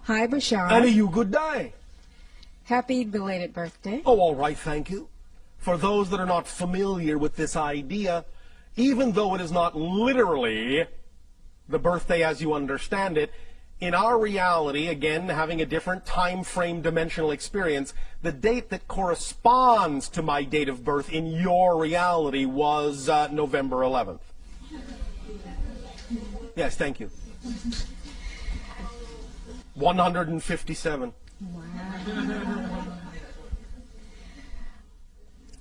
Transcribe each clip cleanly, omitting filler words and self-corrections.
Hi, Bashar. And you good day. Happy belated birthday. Oh, all right, thank you. For those that are not familiar with this idea, even though it is not literally the birthday as you understand it, in our reality, again, having a different time frame dimensional experience, the date that corresponds to my date of birth in your reality was November 11th. Yes, thank you. 157. Wow.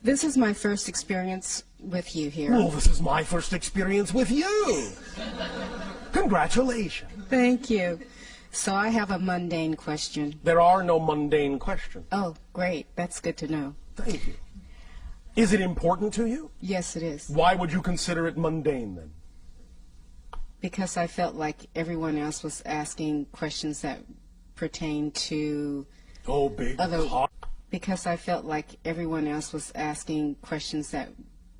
This is my first experience with you here. Well, this is my first experience with you. Congratulations. Thank you. So I have a mundane question. There are no mundane questions. Oh, great. That's good to know. Thank you. Is it important to you? Yes, it is. Why would you consider it mundane then? Because I felt like everyone else was asking questions that pertain to Oh, big other. Because I felt like everyone else was asking questions that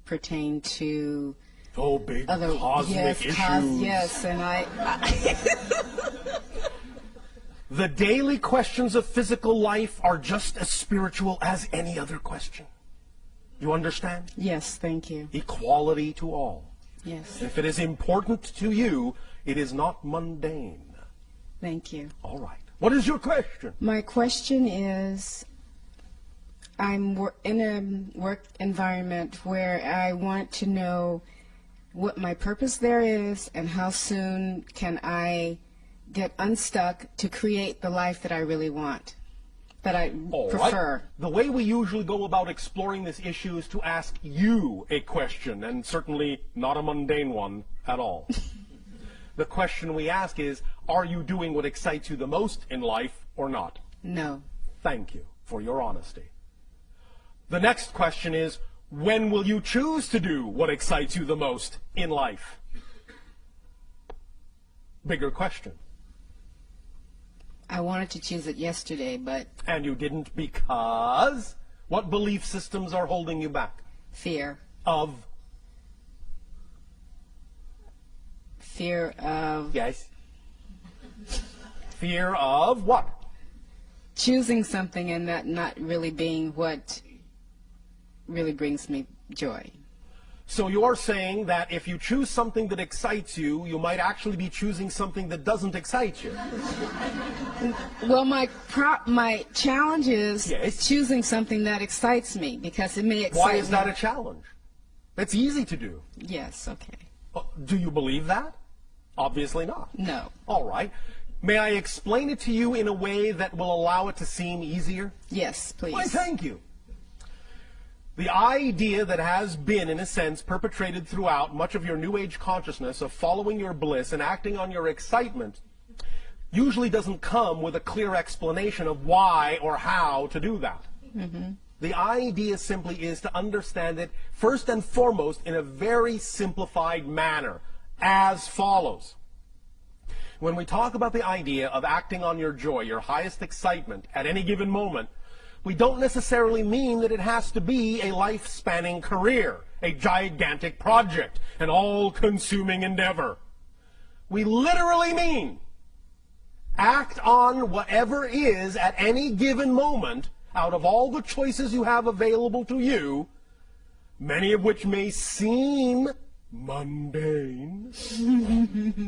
pertain to oh, big other cosmic issues. Yes, and I The daily questions of physical life are just as spiritual as any other question. You understand? Yes, thank you. Equality to all. Yes. If it is important to you, it is not mundane. Thank you. All right. What is your question? My question is, I'm in a work environment where I want to know what my purpose there is and how soon can I get unstuck to create the life that I really want, that I prefer. Right. The way we usually go about exploring this issue is to ask you a question, and certainly not a mundane one at all. The question we ask is, are you doing what excites you the most in life or not? No. Thank you for your honesty. The next question is, when will you choose to do what excites you the most in life? Bigger question. I wanted to choose it yesterday, but... And you didn't because? What belief systems are holding you back? Fear. Of? Fear of... Yes. Fear of what? Choosing something and that not really being what really brings me joy. So you're saying that if you choose something that excites you, you might actually be choosing something that doesn't excite you. Well, my challenge is yes. choosing something that excites me, because it may excite me. Why is that a challenge? That's easy to do. Yes, okay. Do you believe that? Obviously not. No. All right. May I explain it to you in a way that will allow it to seem easier? Yes, please. Why, thank you. The idea that has been, in a sense, perpetrated throughout much of your New Age consciousness of following your bliss and acting on your excitement usually doesn't come with a clear explanation of why or how to do that. Mm-hmm. The idea simply is to understand it first and foremost in a very simplified manner, as follows. When we talk about the idea of acting on your joy, your highest excitement at any given moment, we don't necessarily mean that it has to be a life-spanning career, a gigantic project, an all-consuming endeavor. We literally mean act on whatever is at any given moment out of all the choices you have available to you, many of which may seem mundane.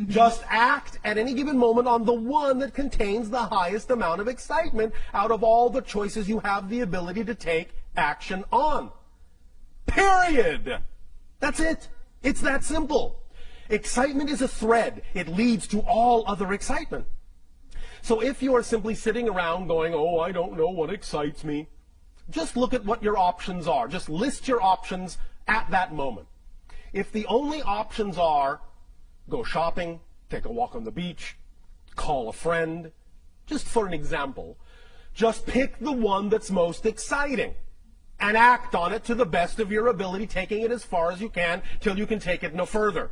Just act at any given moment on the one that contains the highest amount of excitement out of all the choices you have the ability to take action on. Period. That's it. It's that simple. Excitement is a thread. It leads to all other excitement. So if you are simply sitting around going, oh, I don't know what excites me, just look at what your options are. Just list your options at that moment. If the only options are go shopping, take a walk on the beach, call a friend, just for an example, just pick the one that's most exciting and act on it to the best of your ability, taking it as far as you can till you can take it no further.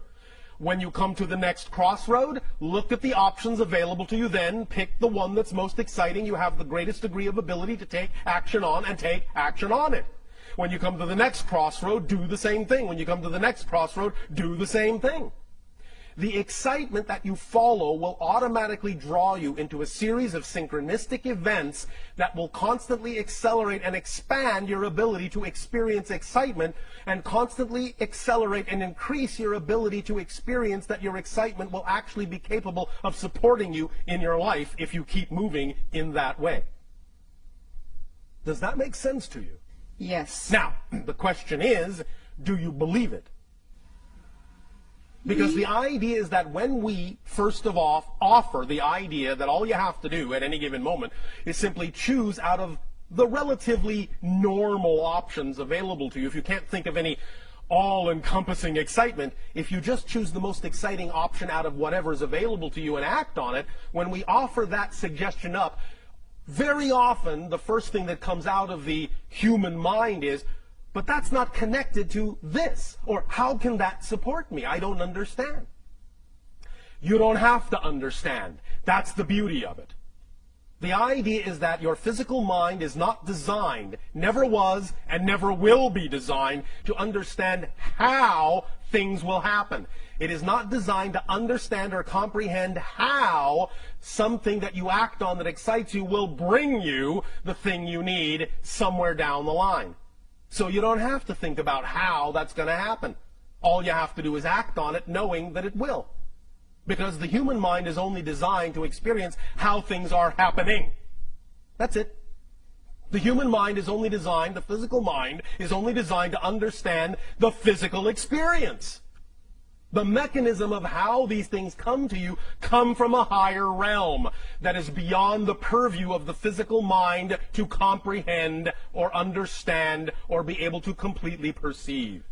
When you come to the next crossroad, look at the options available to you then, pick the one that's most exciting, you have the greatest degree of ability to take action on, and take action on it. When you come to the next crossroad, do the same thing. When you come to the next crossroad, do the same thing. The excitement that you follow will automatically draw you into a series of synchronistic events that will constantly accelerate and expand your ability to experience excitement, and constantly accelerate and increase your ability to experience that your excitement will actually be capable of supporting you in your life if you keep moving in that way. Does that make sense to you? Yes. Now, the question is, do you believe it? Because the idea is that when we, first of all, offer the idea that all you have to do at any given moment is simply choose out of the relatively normal options available to you, if you can't think of any all-encompassing excitement, if you just choose the most exciting option out of whatever is available to you and act on it, when we offer that suggestion up, very often the first thing that comes out of the human mind is, but that's not connected to this, or how can that support me? I don't understand. You don't have to understand. That's the beauty of it. The idea is that your physical mind is not designed, never was, and never will be designed to understand how things will happen. It is not designed to understand or comprehend how something that you act on that excites you will bring you the thing you need somewhere down the line. So you don't have to think about how that's going to happen. All you have to do is act on it knowing that it will. Because the human mind is only designed to experience how things are happening. That's it. The human mind is only designed, the physical mind is only designed to understand the physical experience. The mechanism of how these things come to you come from a higher realm that is beyond the purview of the physical mind to comprehend or understand or be able to completely perceive.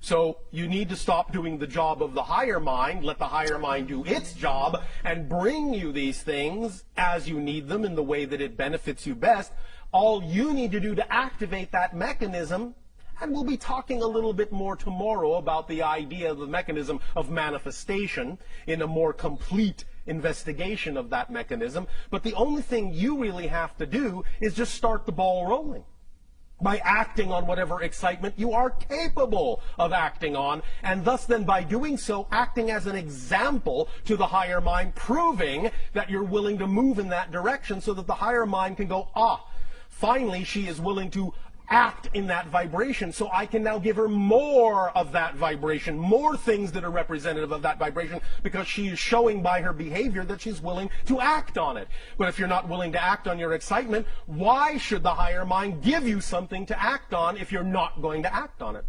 So you need to stop doing the job of the higher mind, let the higher mind do its job, and bring you these things as you need them in the way that it benefits you best. All you need to do to activate that mechanism, and we'll be talking a little bit more tomorrow about the idea of the mechanism of manifestation in a more complete investigation of that mechanism. But the only thing you really have to do is just start the ball rolling by acting on whatever excitement you are capable of acting on, and thus then by doing so, acting as an example to the higher mind, proving that you're willing to move in that direction so that the higher mind can go, finally she is willing to act in that vibration, so I can now give her more of that vibration, more things that are representative of that vibration, because she is showing by her behavior that she's willing to act on it. But if you're not willing to act on your excitement, why should the higher mind give you something to act on if you're not going to act on it?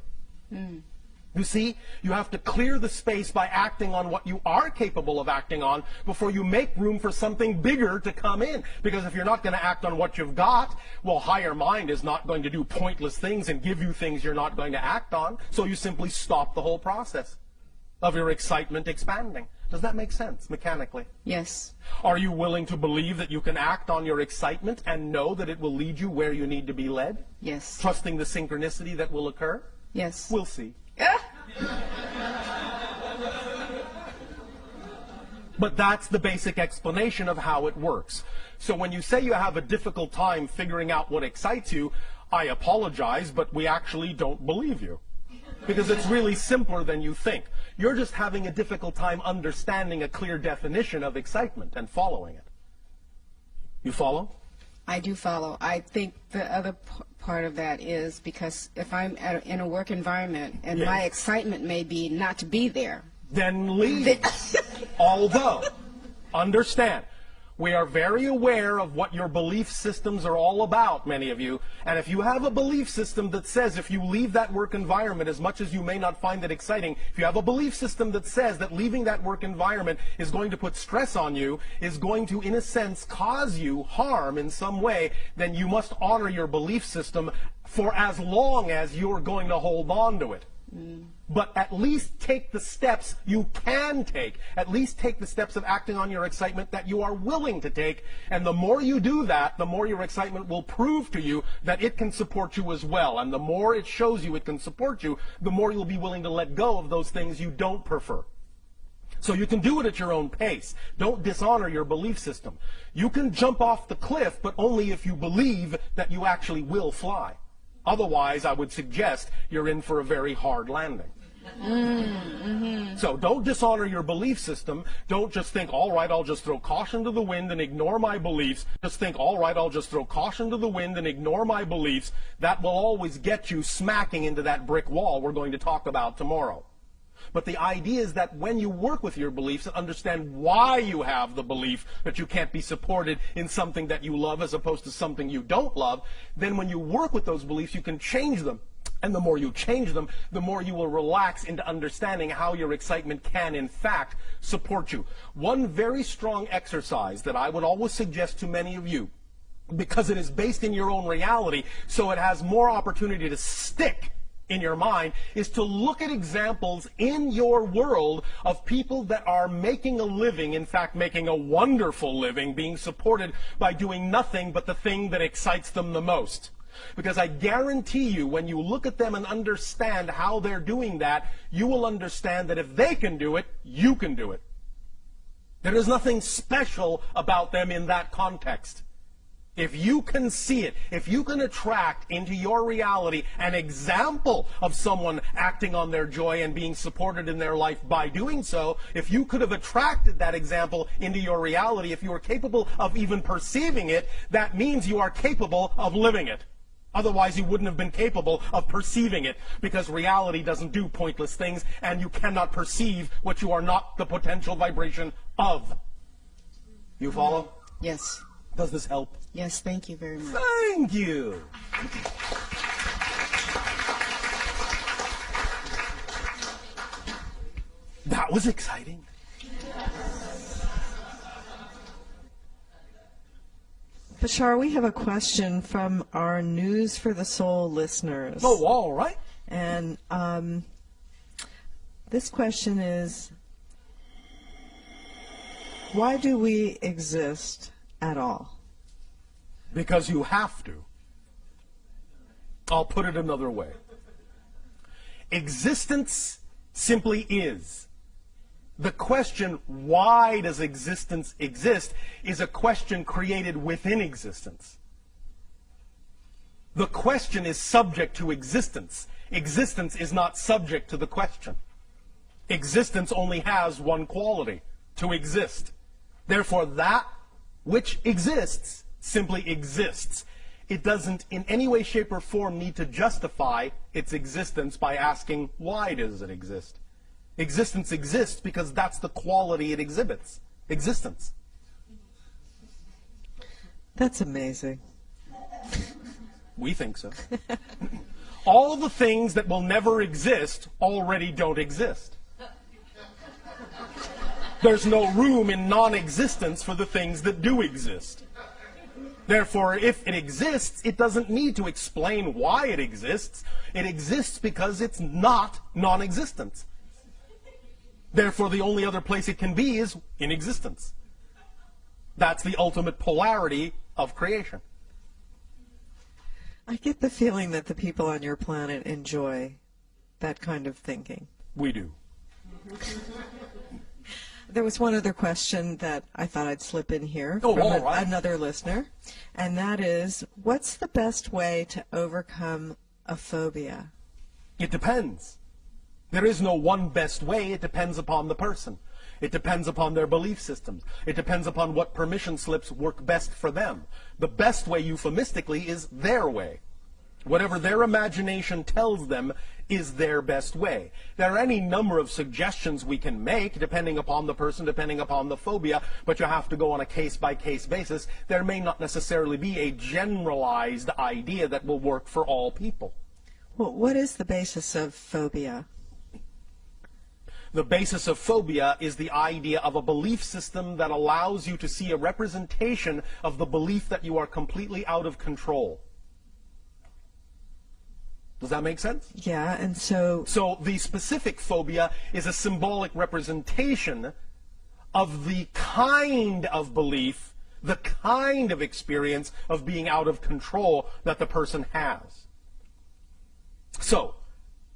You see, you have to clear the space by acting on what you are capable of acting on before you make room for something bigger to come in. Because if you're not going to act on what you've got, well, higher mind is not going to do pointless things and give you things you're not going to act on. So you simply stop the whole process of your excitement expanding. Does that make sense mechanically? Yes. Are you willing to believe that you can act on your excitement and know that it will lead you where you need to be led? Yes. Trusting the synchronicity that will occur? Yes. We'll see. But that's the basic explanation of how it works. So when you say you have a difficult time figuring out what excites you, I apologize, but we actually don't believe you. Because it's really simpler than you think. You're just having a difficult time understanding a clear definition of excitement and following it. You follow? I do follow. I think the other part of that is because if I'm in a work environment and my excitement may be not to be there, then leave. Although, understand, we are very aware of what your belief systems are all about, many of you. And if you have a belief system that says if you leave that work environment, as much as you may not find it exciting, if you have a belief system that says that leaving that work environment is going to put stress on you, is going to, in a sense, cause you harm in some way, then you must honor your belief system for as long as you're going to hold on to it. But at least take the steps you can take. At least take the steps of acting on your excitement that you are willing to take. And the more you do that, the more your excitement will prove to you that it can support you as well. And the more it shows you it can support you, the more you'll be willing to let go of those things you don't prefer. So you can do it at your own pace. Don't dishonor your belief system. You can jump off the cliff, but only if you believe that you actually will fly. Otherwise, I would suggest you're in for a very hard landing. So don't dishonor your belief system. Don't just think, all right, I'll just throw caution to the wind and ignore my beliefs. Just think, all right, I'll just throw caution to the wind and ignore my beliefs. That will always get you smacking into that brick wall we're going to talk about tomorrow. But the idea is that when you work with your beliefs and understand why you have the belief that you can't be supported in something that you love as opposed to something you don't love, then when you work with those beliefs, you can change them. And the more you change them, the more you will relax into understanding how your excitement can, in fact, support you. One very strong exercise that I would always suggest to many of you, because it is based in your own reality, so it has more opportunity to stick in your mind, is to look at examples in your world of people that are making a living, in fact, making a wonderful living, being supported by doing nothing but the thing that excites them the most. Because I guarantee you, when you look at them and understand how they're doing that, you will understand that if they can do it, you can do it. There is nothing special about them in that context. If you can see it, if you can attract into your reality an example of someone acting on their joy and being supported in their life by doing so, if you could have attracted that example into your reality, if you are capable of even perceiving it, that means you are capable of living it. Otherwise, you wouldn't have been capable of perceiving it, because reality doesn't do pointless things, and you cannot perceive what you are not the potential vibration of. You follow? Yes. Does this help? Yes, thank you very much. Thank you. That was exciting. Bashar, we have a question from our News for the Soul listeners. Oh, all right. And this question is, why do we exist at all? Because you have to. I'll put it another way. Existence simply is. The question, why does existence exist, is a question created within existence. The question is subject to existence. Existence is not subject to the question. Existence only has one quality, to exist. Therefore, that which exists simply exists. It doesn't in any way, shape, or form need to justify its existence by asking, why does it exist? Existence exists because that's the quality it exhibits. Existence. That's amazing. We think so. All the things that will never exist already don't exist. There's no room in non-existence for the things that do exist. Therefore, if it exists, it doesn't need to explain why it exists. It exists because it's not non-existence. Therefore, the only other place it can be is in existence. That's the ultimate polarity of creation. I get the feeling that the people on your planet enjoy that kind of thinking. We do. There was one other question that I thought I'd slip in here Oh, from all right. another listener, and that is, what's the best way to overcome a phobia? It depends. There is no one best way. It depends upon the person. It depends upon their belief systems. It depends upon what permission slips work best for them. The best way, euphemistically, is their way. Whatever their imagination tells them is their best way. There are any number of suggestions we can make, depending upon the person, depending upon the phobia, but you have to go on a case-by-case basis. There may not necessarily be a generalized idea that will work for all people. Well, what is the basis of phobia? The basis of phobia is the idea of a belief system that allows you to see a representation of the belief that you are completely out of control. Does that make sense? Yeah, and so the specific phobia is a symbolic representation of the kind of belief, the kind of experience of being out of control that the person has. So,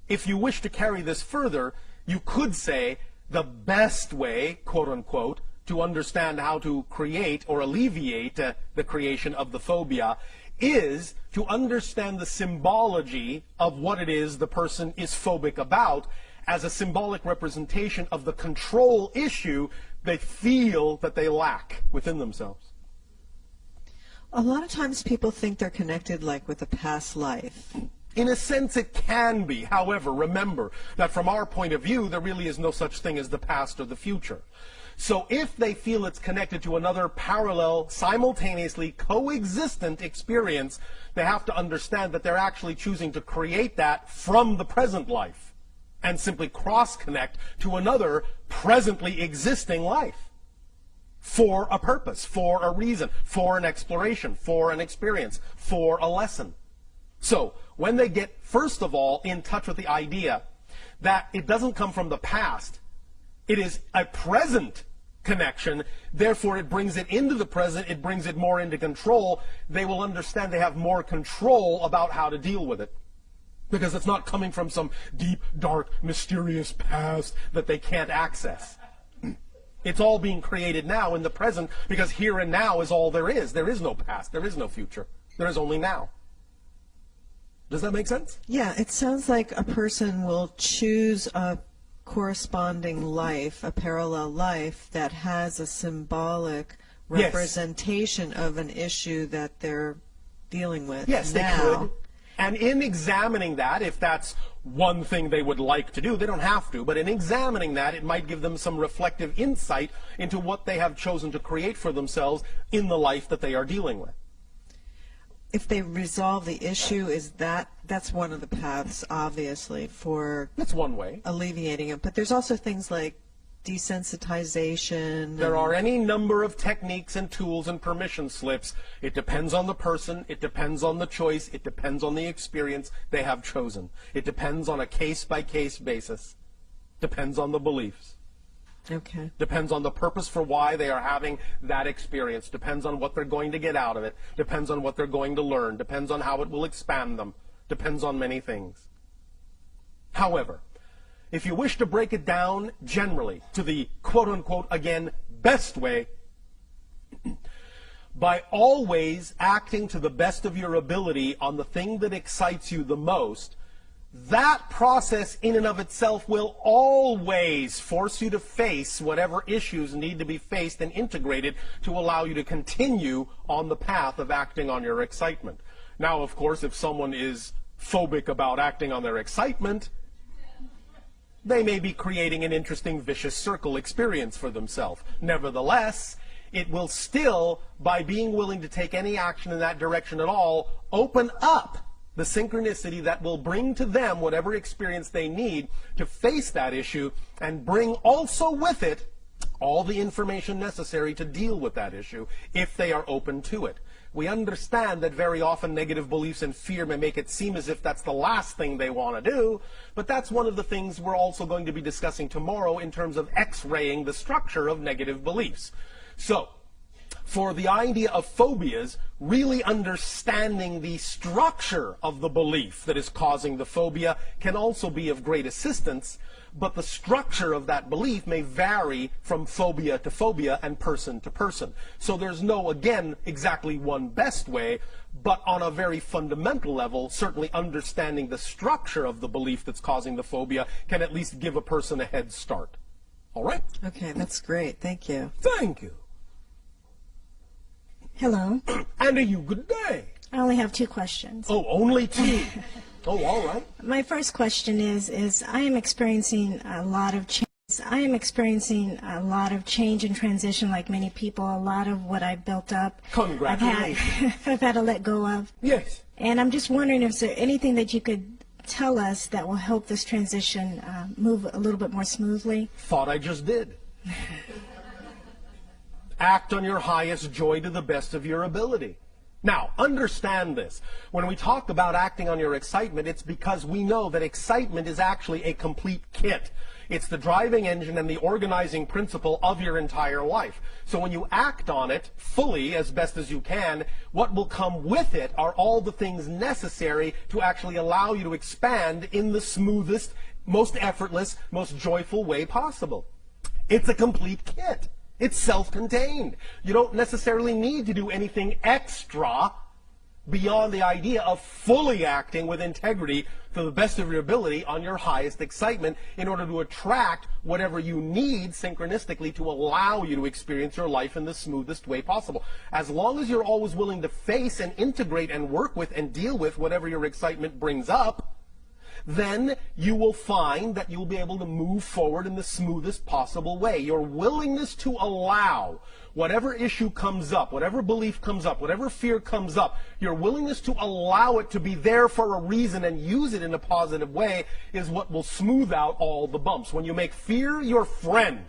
if you wish to carry this further, you could say the best way, quote unquote, to understand how to create or alleviate the creation of the phobia is to understand the symbology of what it is the person is phobic about, as a symbolic representation of the control issue they feel that they lack within themselves. A lot of times people think they're connected like with a past life. In a sense, it can be. However, remember that from our point of view, there really is no such thing as the past or the future. So if they feel it's connected to another parallel, simultaneously coexistent experience, they have to understand that they're actually choosing to create that from the present life and simply cross-connect to another presently existing life for a purpose, for a reason, for an exploration, for an experience, for a lesson. So when they get, first of all, in touch with the idea that it doesn't come from the past, it is a present connection, therefore it brings it into the present, it brings it more into control, they will understand they have more control about how to deal with it. Because it's not coming from some deep, dark, mysterious past that they can't access. It's all being created now in the present, because here and now is all there is. There is no past, there is no future, there is only now. Does that make sense? Yeah, it sounds like a person will choose a corresponding life, a parallel life that has a symbolic representation of an issue that they're dealing with. Yes, they could. And in examining that, if that's one thing they would like to do, they don't have to, but in examining that, it might give them some reflective insight into what they have chosen to create for themselves in the life that they are dealing with. If they resolve the issue, that's one of the paths, obviously, for that's one way alleviating it. But there's also things like desensitization. There are any number of techniques and tools and permission slips. It depends on the person, it depends on the choice, it depends on the experience they have chosen. It depends on a case-by-case basis. Depends on the beliefs. Okay. Depends on the purpose for why they are having that experience. Depends on what they're going to get out of it. Depends on what they're going to learn. Depends on how it will expand them. Depends on many things. However, if you wish to break it down generally to the quote-unquote, again, best way, by always acting to the best of your ability on the thing that excites you the most, that process in and of itself will always force you to face whatever issues need to be faced and integrated to allow you to continue on the path of acting on your excitement. Now, of course, if someone is phobic about acting on their excitement, they may be creating an interesting vicious circle experience for themselves. Nevertheless, it will still, by being willing to take any action in that direction at all, open up the synchronicity that will bring to them whatever experience they need to face that issue and bring also with it all the information necessary to deal with that issue if they are open to it. We understand that very often negative beliefs and fear may make it seem as if that's the last thing they want to do, but that's one of the things we're also going to be discussing tomorrow in terms of X-raying the structure of negative beliefs. So, for the idea of phobias, really understanding the structure of the belief that is causing the phobia can also be of great assistance, but the structure of that belief may vary from phobia to phobia and person to person. So there's no, again, exactly one best way, but on a very fundamental level, certainly understanding the structure of the belief that's causing the phobia can at least give a person a head start. All right? Okay, that's great. Thank you. Thank you. Hello. And a you good day. I only have 2 questions. Oh, only 2. Oh, all right. My first question is I am experiencing a lot of change. I am experiencing a lot of change and transition like many people. A lot of what I've built up, Congratulations. I've had to let go of. Yes. And I'm just wondering if there anything that you could tell us that will help this transition move a little bit more smoothly. Thought I just did. Act on your highest joy to the best of your ability. Now, understand this. When we talk about acting on your excitement, it's because we know that excitement is actually a complete kit. It's the driving engine and the organizing principle of your entire life. So when you act on it fully, as best as you can, what will come with it are all the things necessary to actually allow you to expand in the smoothest, most effortless, most joyful way possible. It's a complete kit. It's self-contained. You don't necessarily need to do anything extra beyond the idea of fully acting with integrity to the best of your ability on your highest excitement in order to attract whatever you need synchronistically to allow you to experience your life in the smoothest way possible. As long as you're always willing to face and integrate and work with and deal with whatever your excitement brings up, then you will find that you'll be able to move forward in the smoothest possible way. Your willingness to allow whatever issue comes up, whatever belief comes up, whatever fear comes up, your willingness to allow it to be there for a reason and use it in a positive way is what will smooth out all the bumps. When you make fear your friend,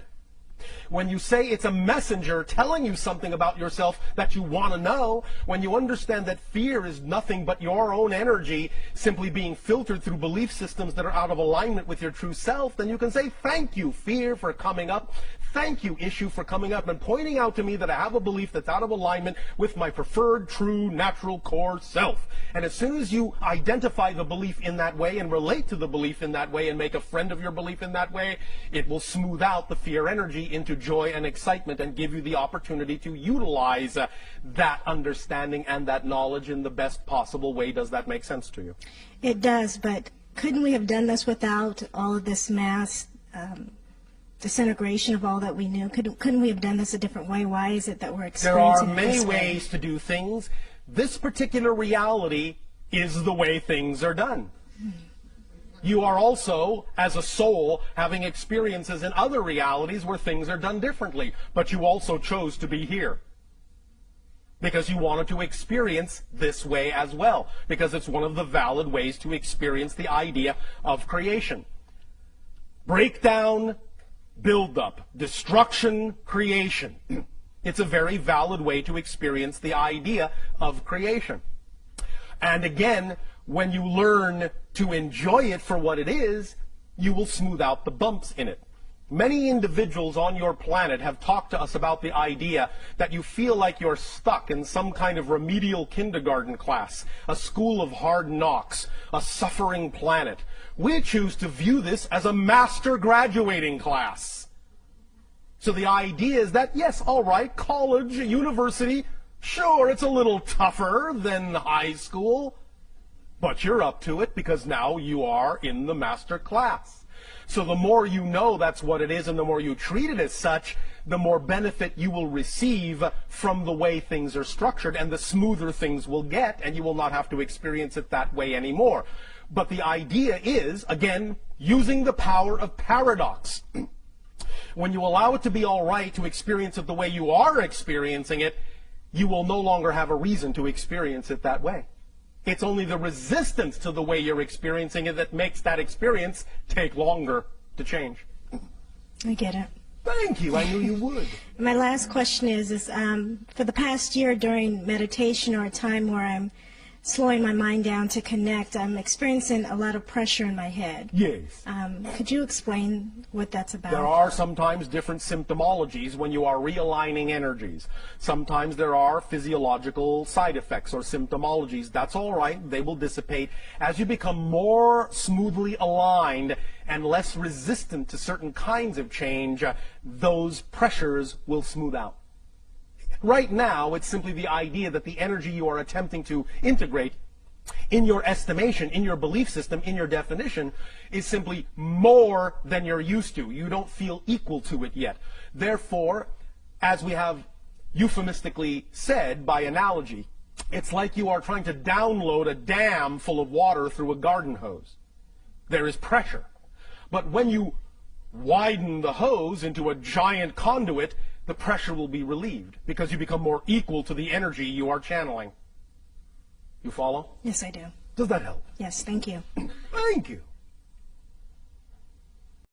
when you say it's a messenger telling you something about yourself that you want to know, when you understand that fear is nothing but your own energy simply being filtered through belief systems that are out of alignment with your true self, then you can say, thank you, fear, for coming up. Thank you, issue, for coming up and pointing out to me that I have a belief that's out of alignment with my preferred, true, natural core self. And as soon as you identify the belief in that way and relate to the belief in that way and make a friend of your belief in that way, it will smooth out the fear energy into joy and excitement and give you the opportunity to utilize that understanding and that knowledge in the best possible way. Does that make sense to you? It does, but couldn't we have done this without all of this mass disintegration of all that we knew? Couldn't we have done this a different way? Why is it that we're experiencing There are many this way? ways to do things. This particular reality is the way things are done. You are also, as a soul, having experiences in other realities where things are done differently, but you also chose to be here because you wanted to experience this way as well, because it's one of the valid ways to experience the idea of creation. Breakdown, build-up, destruction, creation. It's a very valid way to experience the idea of creation. And again, when you learn to enjoy it for what it is, you will smooth out the bumps in it. Many individuals on your planet have talked to us about the idea that you feel like you're stuck in some kind of remedial kindergarten class, a school of hard knocks, a suffering planet. We choose to view this as a master graduating class. So the idea is that, yes, all right, college, university, sure, it's a little tougher than high school, but you're up to it because now you are in the master class. So the more you know that's what it is and the more you treat it as such, the more benefit you will receive from the way things are structured and the smoother things will get, and you will not have to experience it that way anymore. But the idea is, again, using the power of paradox. When you allow it to be all right to experience it the way you are experiencing it, you will no longer have a reason to experience it that way. It's only the resistance to the way you're experiencing it that makes that experience take longer to change. I get it. Thank you. I knew you would. My last question is for the past year during meditation or a time where I'm slowing my mind down to connect, I'm experiencing a lot of pressure in my head. Yes. Could you explain what that's about? There are sometimes different symptomologies when you are realigning energies. Sometimes there are physiological side effects or symptomologies. That's all right. They will dissipate. As you become more smoothly aligned and less resistant to certain kinds of change, those pressures will smooth out. Right now, it's simply the idea that the energy you are attempting to integrate in your estimation, in your belief system, in your definition, is simply more than you're used to. You don't feel equal to it yet. Therefore, as we have euphemistically said by analogy, it's like you are trying to download a dam full of water through a garden hose. There is pressure. But when you widen the hose into a giant conduit, the pressure will be relieved because you become more equal to the energy you are channeling. You follow? Yes, I do. Does that help? Yes, thank you. Thank you.